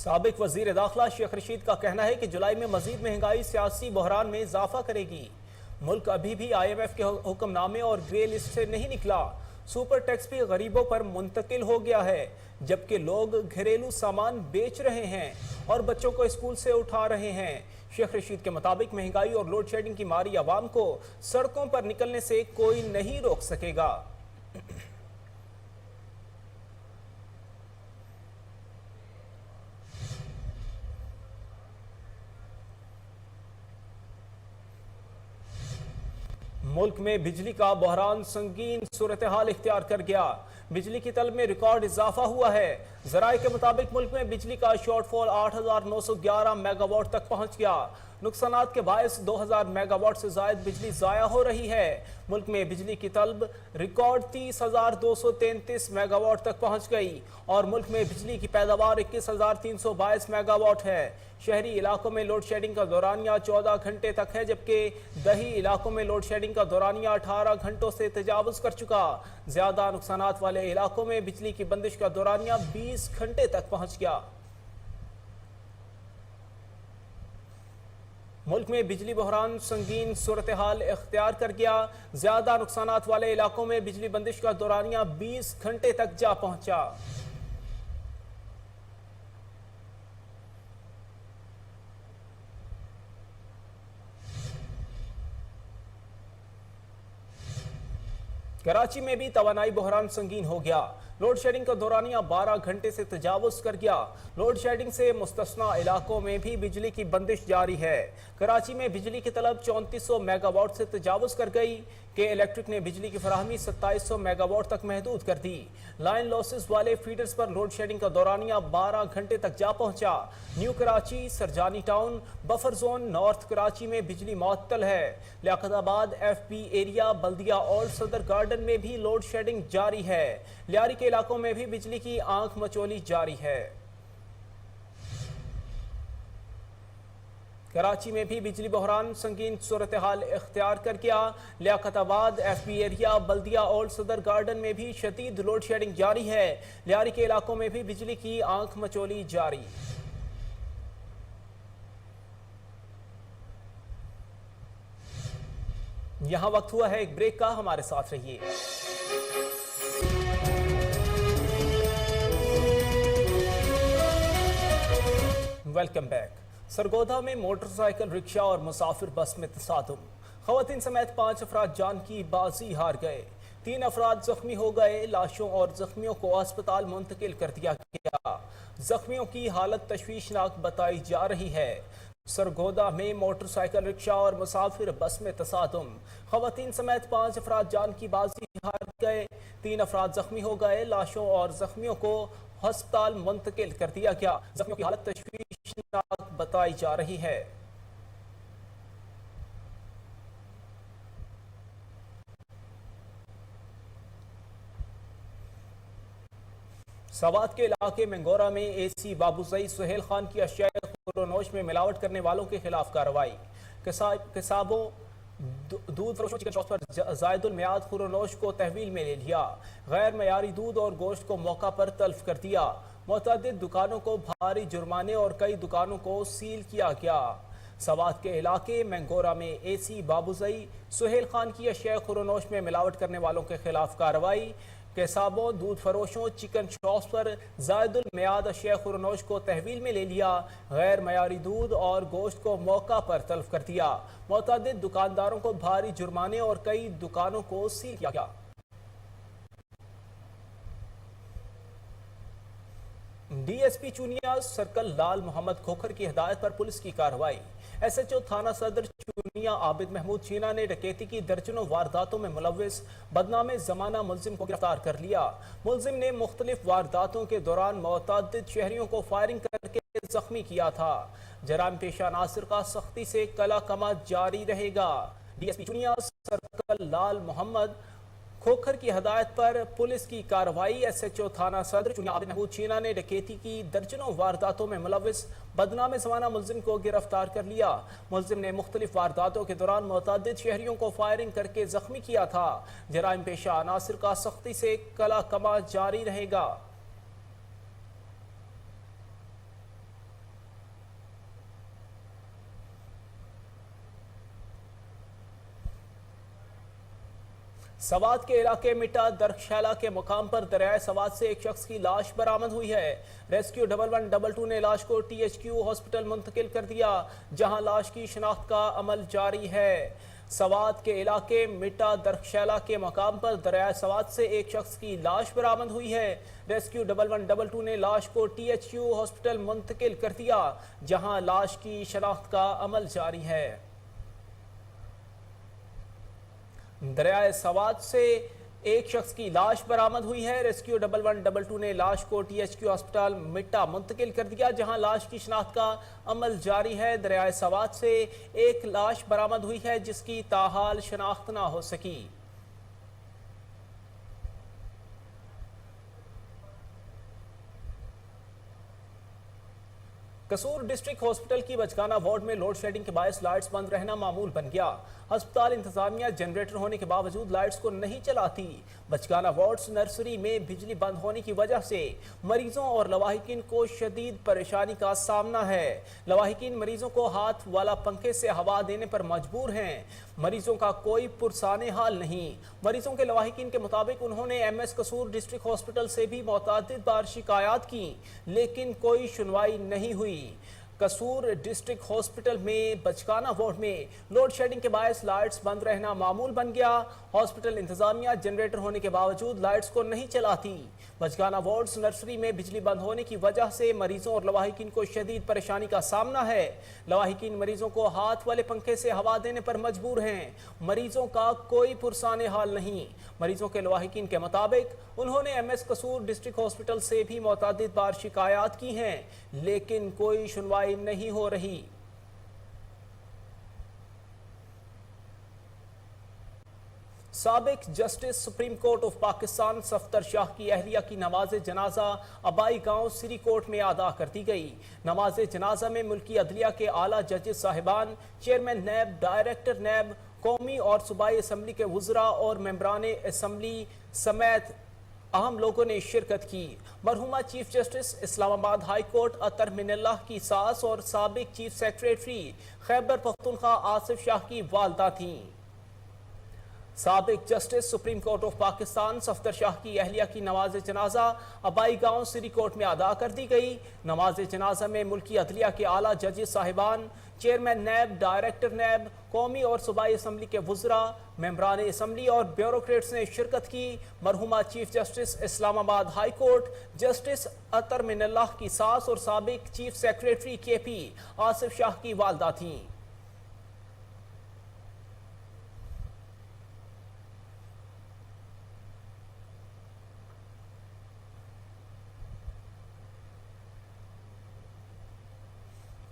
سابق وزیر داخلہ شیخ رشید کا کہنا ہے کہ جولائی میں مزید مہنگائی سیاسی بحران میں اضافہ کرے گی۔ ملک ابھی بھی آئی ایم ایف کے حکم نامے اور گرے لسٹ سے نہیں نکلا۔ سپر ٹیکس بھی غریبوں پر منتقل ہو گیا ہے، جبکہ لوگ گھریلو سامان بیچ رہے ہیں اور بچوں کو اسکول سے اٹھا رہے ہیں۔ شیخ رشید کے مطابق مہنگائی اور لوڈ شیڈنگ کی ماری عوام کو سڑکوں پر نکلنے سے کوئی نہیں روک سکے گا۔ ملک میں بجلی کا بحران سنگین صورتحال اختیار کر گیا۔ بجلی کی طلب میں ریکارڈ اضافہ ہوا ہے۔ ذرائع کے مطابق ملک میں بجلی کا شارٹ فال 8,911 میگا واٹ تک پہنچ گیا۔ نقصانات کے باعث 2,000 میگا واٹ سے زائد بجلی ضائع ہو رہی ہے۔ ملک میں بجلی کی طلب ریکارڈ 30,233 میگا واٹ تک پہنچ گئی اور ملک میں بجلی کی پیداوار 21,322 میگا واٹ ہے۔ شہری علاقوں میں لوڈ شیڈنگ کا دورانیہ 14 گھنٹے تک ہے، جبکہ دیہی علاقوں میں لوڈ شیڈنگ کا دورانیہ 18 گھنٹوں سے تجاوز کر چکا۔ زیادہ نقصانات والے علاقوں میں بجلی کی بندش کا دورانیہ 20 گھنٹے تک پہنچ گیا۔ ملک میں بجلی بحران سنگین صورتحال اختیار کر گیا۔ زیادہ نقصانات والے علاقوں میں بجلی بندش کا دورانیہ 20 گھنٹے تک جا پہنچا۔ کراچی میں بھی توانائی بحران سنگین ہو گیا۔ لوڈ شیڈنگ کا دورانیہ 12 گھنٹے سے تجاوز کر گیا۔ لوڈ شیڈنگ سے مستثنیٰ علاقوں میں بھی بجلی کی بندش جاری ہے۔ کراچی میں بجلی کی طلب 3400 میگا واٹ سے تجاوز کر گئی کہ الیکٹرک نے بجلی کی فراہمی 2700 میگا واٹ تک محدود کر دی۔ لائن لاسز والے فیڈرز پر لوڈ شیڈنگ کا دورانیہ 12 گھنٹے تک جا پہنچا۔ New Karachi, Surjani town, buffer zone, north Karachi میں بجلی معطل ہے۔ لیاقت آباد، ایف پی ایریا، بلدیہ اولڈ صدر گارڈن میں بھی لوڈ شیڈنگ جاری ہے۔ لیاری کے علاقوں میں بھی بجلی کی آنکھ مچولی جاری ہے۔ کراچی میں بھی بجلی بحران سنگین صورتحال اختیار کر گیا۔ لیاقت آباد، ایف پی ایریا، بلدیہ اولڈ صدر گارڈن میں بھی شدید لوڈ شیڈنگ جاری ہے۔ لیاری کے علاقوں میں بھی بجلی کی آنکھ مچولی جاری۔ یہاں وقت ہوا ہے ایک بریک کا، ہمارے ساتھ رہیے۔ Welcome back. سرگودھا میں موٹر سائیکل، رکشہ اور مسافر بس میں تصادم۔ خواتین سمیت 5 افراد جان کی بازی ہار گئے۔ 3 افراد زخمی ہو گئے۔ لاشوں اور زخمیوں کو ہسپتال منتقل کر دیا گیا۔ زخمیوں کی حالت تشویشناک بتائی جا رہی ہے۔ سرگودھا میں موٹر سائیکل، رکشہ اور مسافر بس میں تصادم۔ خواتین سمیت 5 افراد جان کی بازی ہار گئے۔ 3 افراد زخمی ہو گئے۔ لاشوں اور زخمیوں کو ہسپتال منتقل کر دیا گیا۔ زخمیوں کی حالت تشویشناک بتائی جا رہی ہے۔ سوات کے علاقے منگورا میں اے سی بابوزئی سہیل خان کی اشیاء خورونوش میں ملاوٹ کرنے والوں کے خلاف کارروائی۔ قصابوں، دودھ فروشوں چکن شاپس پر زائد المیعاد خورونوش کو تحویل میں لے لیا۔ غیر معیاری دودھ اور گوشت کو موقع پر تلف کر دیا۔ متعدد دکانوں کو بھاری جرمانے اور کئی دکانوں کو سیل کیا گیا۔ سوات کے علاقے منگورا میں اے سی بابوزئی سہیل خان کی اشیاء خورونوش میں ملاوٹ کرنے والوں کے خلاف کارروائی۔ قصابوں، دودھ فروشوں، چکن شاپس پر زائد المیعاد اشیاء خورونوش کو تحویل میں لے لیا۔ غیر معیاری دودھ اور گوشت کو موقع پر تلف کر دیا۔ متعدد دکانداروں کو بھاری جرمانے اور کئی دکانوں کو سیل کیا گیا۔ ڈی ایس پی چونیا سرکل لال محمد کھوکھر کی ہدایت پر پولیس کی کارروائی۔ ایس ایچ او تھانہ صدر چونیا عابد محمود چینا نے ڈکیتی کی درجنوں وارداتوں میں ملوث بدنام زمانہ ملزم کو گرفتار کر لیا۔ ملزم نے مختلف وارداتوں کے دوران متعدد شہریوں کو فائرنگ کر کے زخمی کیا تھا۔ جرائم پیشہ عناصر کا سختی سے کلا کما جاری رہے گا۔ ڈی ایس پی چونیا سرکل لال محمد کھوکھر کی ہدایت پر پولیس کی کارروائی۔ ایس ایچ او تھانہ صدر چونیا عابد محمود چینا نے ڈکیتی کی درجنوں وارداتوں میں ملوث بدنام زمانہ ملزم کو گرفتار کر لیا۔ ملزم نے مختلف وارداتوں کے دوران متعدد شہریوں کو فائرنگ کر کے زخمی کیا تھا۔ جرائم پیشہ عناصر کا سختی سے کلا کما جاری رہے گا۔ سوات کے علاقے مٹا درخشالہ کے مقام پر دریائے سوات سے ایک شخص کی لاش برآمد ہوئی ہے۔ ریسکیو 1122 نے لاش کو THQ ہاسپٹل منتقل کر دیا، جہاں لاش کی شناخت کا عمل جاری ہے۔ سوات کے علاقے مٹا درخشالہ کے مقام پر دریائے سوات سے ایک شخص کی لاش برآمد ہوئی ہے۔ ریسکیو 1122 نے لاش کو THQ ہاسپٹل منتقل کر دیا، جہاں لاش کی شناخت کا عمل جاری ہے۔ دریائے سوات سے ایک شخص کی لاش برآمد ہوئی ہے۔ ریسکیو 1122 نے لاش کو THQ ہسپتال مٹا منتقل کر دیا، جہاں لاش کی شناخت کا عمل جاری ہے۔ دریائے سوات سے ایک لاش برآمد ہوئی ہے جس کی تاحال شناخت نہ ہو سکی۔ قصور ڈسٹرکٹ ہاسپٹل کی بچگانہ وارڈ میں لوڈ شیڈنگ کے باعث لائٹس بند رہنا معمول بن گیا۔ ہسپتال انتظامیہ جنریٹر ہونے کے باوجود لائٹس کو نہیں چلاتی۔ بچگانہ وارڈز نرسری میں بجلی بند ہونے کی وجہ سے مریضوں اور لواحقین کو شدید پریشانی کا سامنا ہے۔ لواحقین مریضوں کو ہاتھ والا پنکھے سے ہوا دینے پر مجبور ہیں۔ مریضوں کا کوئی پرسان حال نہیں۔ مریضوں کے لواحقین کے مطابق انہوں نے MS قصور ڈسٹرکٹ ہاسپٹل سے بھی متعدد بار شکایات کی، لیکن کوئی سنوائی نہیں ہوئی۔ قصور ڈسٹرکٹ ہاسپٹل میں بچگانہ وارڈ میں لوڈ شیڈنگ کے باعث لائٹس بند رہنا معمول بن گیا۔ ہاسپٹل انتظامیہ جنریٹر ہونے کے باوجود لائٹس کو نہیں چلاتی۔ بچگانہ وارڈز نرسری میں بجلی بند ہونے کی وجہ سے مریضوں اور لواحقین کو شدید پریشانی کا سامنا ہے۔ لواحقین مریضوں کو ہاتھ والے پنکھے سے ہوا دینے پر مجبور ہیں۔ مریضوں کا کوئی پرسان حال نہیں۔ مریضوں کے لواحقین کے مطابق انہوں نے MS قصور ڈسٹرکٹ ہاسپٹل سے بھی متعدد بار شکایات کی ہیں، لیکن کوئی سنوائی نہیں ہو رہی۔ سابق justice supreme court of Pakistan Safdar Shah کی اہلیہ کی نماز جنازہ آبائی گاؤں سری کوٹ میں ادا کر دی گئی۔ نماز جنازہ میں ملکی عدلیہ کے اعلیٰ ججز صاحبان، چیئرمین نیب، ڈائریکٹر نیب، قومی اور صوبائی اسمبلی کے وزراء اور ممبران اسمبلی سمیت اہم لوگوں نے شرکت کی۔ مرحومہ چیف جسٹس اسلام آباد ہائی کورٹ اطہر من اللہ کی ساس اور سابق چیف سیکریٹری خیبر پختونخوا آصف شاہ کی والدہ تھیں۔ سابق justice supreme court of Pakistan Safdar Shah کی اہلیہ کی نماز جنازہ آبائی گاؤں سری کوٹ میں ادا کر دی گئی۔ نماز جنازہ میں ملکی عدلیہ کے اعلیٰ ججز صاحبان، چیئرمین نیب، ڈائریکٹر نیب، قومی اور صوبائی اسمبلی کے وزراء، ممبران اسمبلی اور بیوروکریٹس نے شرکت کی۔ مرحومہ چیف جسٹس اسلام آباد ہائی کورٹ جسٹس اطہر من اللہ کی ساس اور سابق chief secretary KP Asif Shah کی والدہ تھیں۔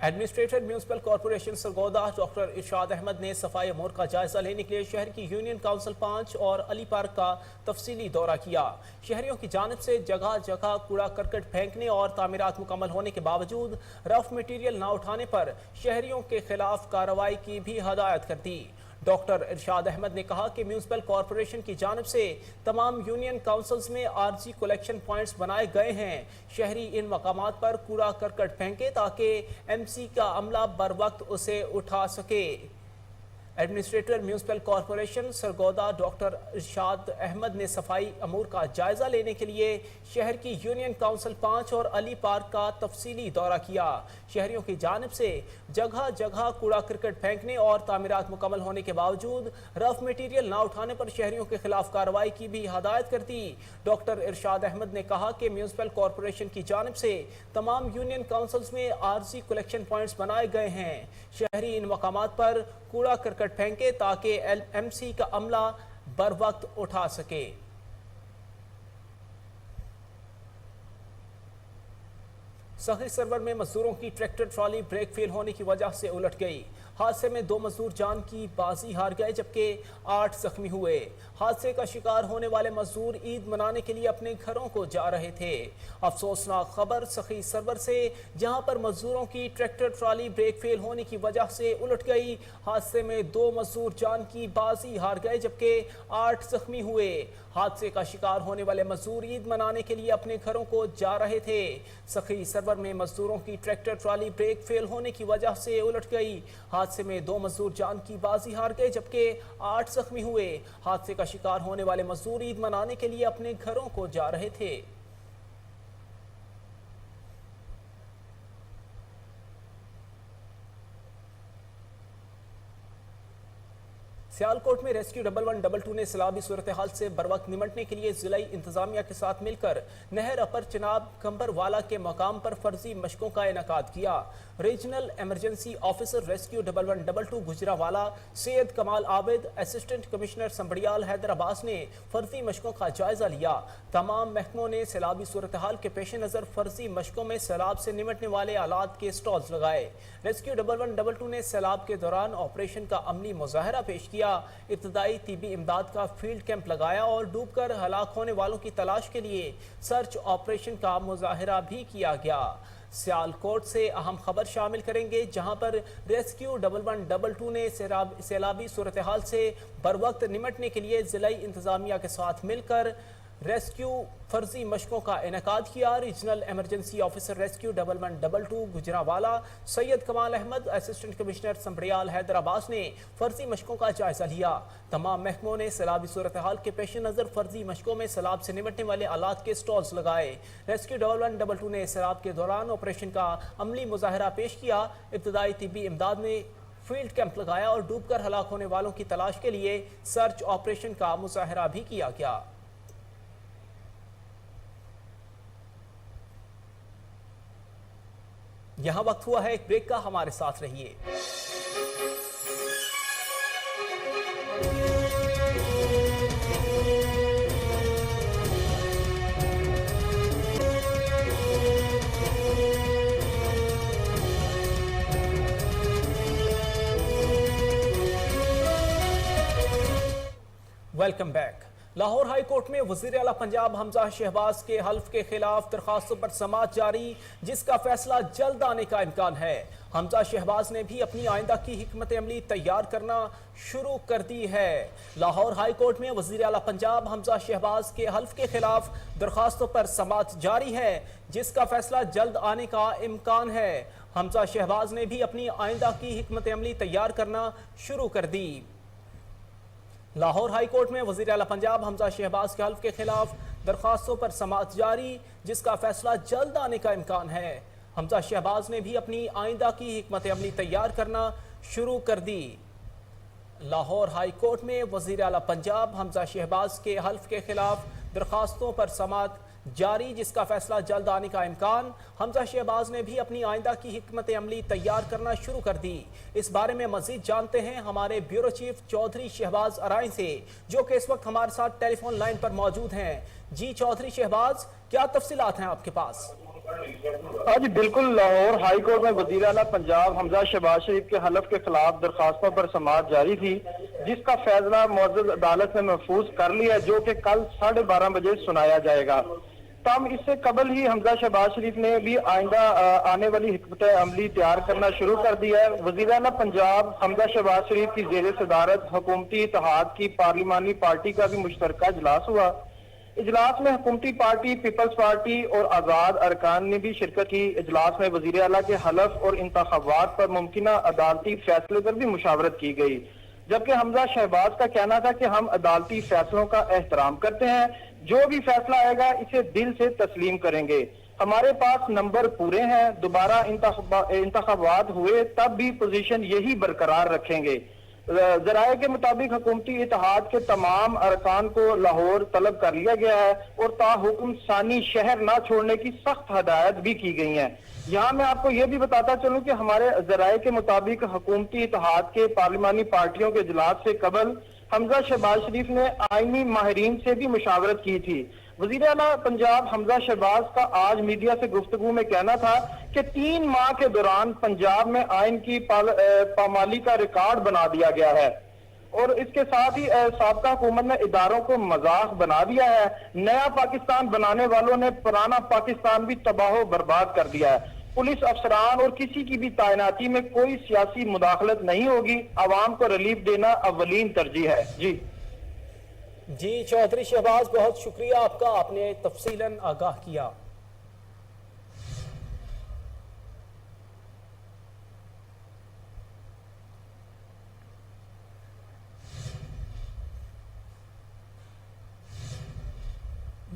Administrator municipal corporation Sargodha doctor Irshad Ahmad نے صفائی امور کا جائزہ لینے کے لیے شہر کی یونین کونسل 5 اور علی پارک کا تفصیلی دورہ کیا۔ شہریوں کی جانب سے جگہ جگہ کوڑا کرکٹ پھینکنے اور تعمیرات مکمل ہونے کے باوجود رف مٹیریل نہ اٹھانے پر شہریوں کے خلاف کارروائی کی بھی ہدایت کر دی۔ ڈاکٹر ارشاد احمد نے کہا کہ میونسپل کارپوریشن کی جانب سے تمام یونین کاؤنسلز میں عارضی کلیکشن پوائنٹس بنائے گئے ہیں۔ شہری ان مقامات پر کوڑا کرکٹ پھینکے تاکہ MC کا عملہ بر وقت اسے اٹھا سکے۔ Administrator municipal corporation Sargodha doctor Irshad Ahmad نے صفائی امور کا جائزہ لینے کے لیے شہر کی یونین کونسل 5 اور علی پارک کا تفصیلی دورہ کیا۔ شہریوں کی جانب سے جگہ جگہ کوڑا کرکٹ پھینکنے اور تعمیرات مکمل ہونے کے باوجود رف مٹیریل نہ اٹھانے پر شہریوں کے خلاف کارروائی کی بھی ہدایت کر دی۔ ڈاکٹر ارشاد احمد نے کہا کہ میونسپل کارپوریشن کی جانب سے تمام یونین کاؤنسلز میں عارضی کلیکشن پوائنٹس بنائے گئے ہیں۔ شہری ان مقامات پر کوڑا کرکٹ پھینکے تاکہ MC کا عملہ بر وقت اٹھا سکے۔ سخی سرور میں مزدوروں کی ٹریکٹر ٹرالی بریک فیل ہونے کی وجہ سے الٹ گئی۔ حادثے میں 2 مزدور جان کی بازی ہار گئے جبکہ 8 زخمی ہوئے۔ حادثے کا شکار ہونے والے مزدور عید منانے کے لیے اپنے گھروں کو جا رہے تھے۔ افسوسناک خبر سخی سرور سے، جہاں پر مزدوروں کی ٹریکٹر ٹرالی بریک فیل ہونے کی وجہ سے الٹ گئی۔ حادثے میں 2 مزدور جان کی بازی ہار گئے جبکہ 8 زخمی ہوئے۔ حادثے کا شکار ہونے والے مزدور عید منانے کے لیے اپنے گھروں کو جا رہے تھے۔ سخی سرور میں مزدوروں کی ٹریکٹر ٹرالی بریک فیل ہونے کی وجہ سے الٹ گئی۔ حادثے میں 2 مزدور جان کی بازی ہار گئے جبکہ 8 زخمی ہوئے۔ حادثے کا شکار ہونے والے مزدور عید منانے کے لیے اپنے گھروں کو جا رہے تھے۔ سیالکوٹ میں ریسکیو 1122 نے سیلابی صورتحال سے بروقت نمٹنے کے لیے ضلعی انتظامیہ کے ساتھ مل کر نہر اپر چناب کمبر والا کے مقام پر فرضی مشقوں کا انعقاد کیا۔ Regional emergency officer rescue 1122 Gujranwala Syed Kamal Abid, assistant commissioner Sambrial Haider Abbas نے فرضی مشقوں کا جائزہ لیا۔ تمام محکموں نے سیلابی صورتحال کے پیش نظر فرضی مشقوں میں سیلاب سے نمٹنے والے آلات کے سٹالز لگائے۔ ریسکیو 1122 نے سیلاب کے دوران آپریشن کا عملی مظاہرہ پیش کیا، ابتدائی طبی امداد کا فیلڈ کیمپ لگایا اور ڈوب کر ہلاک ہونے والوں کی تلاش کے لیے سرچ آپریشن کا مظاہرہ بھی کیا گیا۔ سیالکوٹ سے اہم خبر شامل کریں گے جہاں پر ریسکیو 1122 نے سیلابی صورتحال سے بروقت نمٹنے کے لیے ضلعی انتظامیہ کے ساتھ مل کر ریسکیو فرضی مشقوں کا انعقاد کیا۔ Regional emergency officer rescue 1122 Gujranwala Syed Kamal Ahmad, assistant commissioner Sambrial Haider Abbas نے فرضی مشقوں کا جائزہ لیا۔ تمام محکموں نے سیلابی صورتحال کے پیش نظر فرضی مشقوں میں سیلاب سے نمٹنے والے آلات کے سٹالز لگائے۔ ریسکیو 1122 نے سیلاب کے دوران آپریشن کا عملی مظاہرہ پیش کیا، ابتدائی طبی امداد میں فیلڈ کیمپ لگایا اور ڈوب کر ہلاک ہونے والوں کی تلاش کے لیے سرچ آپریشن کا مظاہرہ بھی کیا گیا۔ یہاں وقت ہوا ہے ایک بریک کا، ہمارے ساتھ رہیے۔ Welcome back. Lahore high court میں وزیر اعلیٰ پنجاب حمزہ شہباز کے حلف کے خلاف درخواستوں پر سماعت جاری، جس کا فیصلہ جلد آنے کا امکان ہے۔ حمزہ شہباز نے بھی اپنی آئندہ کی حکمت عملی تیار کرنا شروع کر دی ہے۔ لاہور ہائی کورٹ میں وزیر اعلیٰ پنجاب حمزہ شہباز کے حلف کے خلاف درخواستوں پر سماعت جاری ہے، جس کا فیصلہ جلد آنے کا امکان ہے۔ حمزہ شہباز نے بھی اپنی آئندہ کی حکمت عملی تیار کرنا شروع کر دی۔ لاہور ہائی کورٹ میں وزیر اعلیٰ پنجاب حمزہ شہباز کے حلف کے خلاف درخواستوں پر سماعت جاری، جس کا فیصلہ جلد آنے کا امکان ہے۔ حمزہ شہباز نے بھی اپنی آئندہ کی حکمت عملی تیار کرنا شروع کر دی۔ لاہور ہائی کورٹ میں وزیر اعلیٰ پنجاب حمزہ شہباز کے حلف کے خلاف درخواستوں پر سماعت جاری، جس کا فیصلہ جلد آنے کا امکان۔ حمزہ شہباز نے بھی اپنی آئندہ کی حکمت عملی تیار کرنا شروع کر دی۔ اس بارے میں مزید جانتے ہیں ہمارے بیورو چیف چودھری شہباز ارائیں سے، جو کہ اس وقت ہمارے ساتھ ٹیلی فون لائن پر موجود ہیں۔ جی چودھری شہباز، کیا تفصیلات ہیں آپ کے پاس؟ جی بالکل، لاہور ہائی کورٹ میں وزیر اعلیٰ پنجاب حمزہ شہباز شریف کے حلف کے خلاف درخواستوں پر سماعت جاری تھی، جس کا فیصلہ معزز عدالت نے محفوظ کر لیا، جو کہ کل 12:30 بجے سنایا جائے گا۔ تاہم اس سے قبل ہی حمزہ شہباز شریف نے بھی آئندہ آنے والی حکمت عملی تیار کرنا شروع کر دیا ہے۔ وزیر اعلیٰ پنجاب حمزہ شہباز شریف کی زیر صدارت حکومتی اتحاد کی پارلیمانی پارٹی کا بھی مشترکہ اجلاس ہوا۔ اجلاس میں حکومتی پارٹی، پیپلز پارٹی اور آزاد ارکان نے بھی شرکت کی۔ اجلاس میں وزیر اعلیٰ کے حلف اور انتخابات پر ممکنہ عدالتی فیصلے پر بھی مشاورت کی گئی، جبکہ حمزہ شہباز کا کہنا تھا کہ ہم عدالتی فیصلوں کا احترام کرتے ہیں، جو بھی فیصلہ آئے گا اسے دل سے تسلیم کریں گے، ہمارے پاس نمبر پورے ہیں، دوبارہ انتخابات ہوئے تب بھی پوزیشن یہی برقرار رکھیں گے۔ ذرائع کے مطابق حکومتی اتحاد کے تمام ارکان کو لاہور طلب کر لیا گیا ہے اور تاحکم ثانی شہر نہ چھوڑنے کی سخت ہدایت بھی کی گئی ہیں۔ یہاں میں آپ کو یہ بھی بتاتا چلوں کہ ہمارے ذرائع کے مطابق حکومتی اتحاد کے پارلیمانی پارٹیوں کے اجلاس سے قبل حمزہ شہباز شریف نے آئینی ماہرین سے بھی مشاورت کی تھی۔ وزیر اعلیٰ پنجاب حمزہ شہباز کا آج میڈیا سے گفتگو میں کہنا تھا کہ 3 ماہ کے دوران پنجاب میں آئین کی پامالی کا ریکارڈ بنا دیا گیا ہے، اور اس کے ساتھ ہی سابقہ حکومت نے اداروں کو مذاق بنا دیا ہے۔ نیا پاکستان بنانے والوں نے پرانا پاکستان بھی تباہ و برباد کر دیا ہے۔ پولیس افسران اور کسی کی بھی تعیناتی میں کوئی سیاسی مداخلت نہیں ہوگی، عوام کو ریلیف دینا اولین ترجیح ہے۔ جی چودھری شہباز، بہت شکریہ آپ کا، آپ نے تفصیلاً آگاہ کیا۔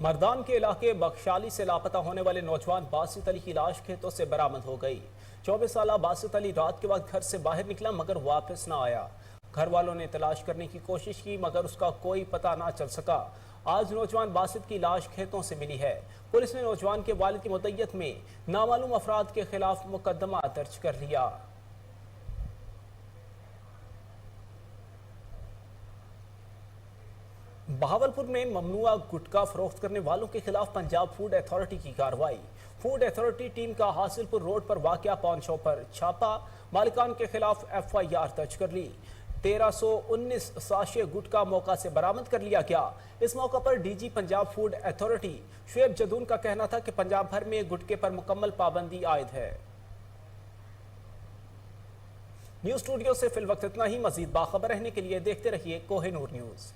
مردان کے علاقے بخشالی سے لاپتہ ہونے والے نوجوان باسط علی کی لاش کھیتوں سے برآمد ہو گئی۔ 24 سالہ باسط علی رات کے وقت گھر سے باہر نکلا مگر واپس نہ آیا۔ گھر والوں نے تلاش کرنے کی کوشش کی مگر اس کا کوئی پتہ نہ چل سکا۔ آج نوجوان باسط کی لاش کھیتوں سے ملی ہے۔ پولیس نے نوجوان کے والد کی مدعیت میں نامعلوم افراد کے خلاف مقدمہ درج کر لیا۔ بہاولپور میں ممنوعہ گٹکا فروخت کرنے والوں کے خلاف پنجاب فوڈ اتھارٹی کی کارروائی۔ فوڈ اتھارٹی ٹیم کا حاصل پور روڈ پر واقع پان شاپ پر چھاپا، مالکان کے خلاف FIR درج کر لی۔ 1319 ساشے گٹکا موقع سے برآمد کر لیا گیا۔ اس موقع پر DG Punjab food authority Shoaib Jadoon کا کہنا تھا کہ پنجاب بھر میں گٹکے پر مکمل پابندی عائد ہے۔ نیوز اسٹوڈیو سے فی الوقت اتنا ہی۔ مزید باخبر رہنے کے لیے دیکھتے رہیے کوہ نور نیوز۔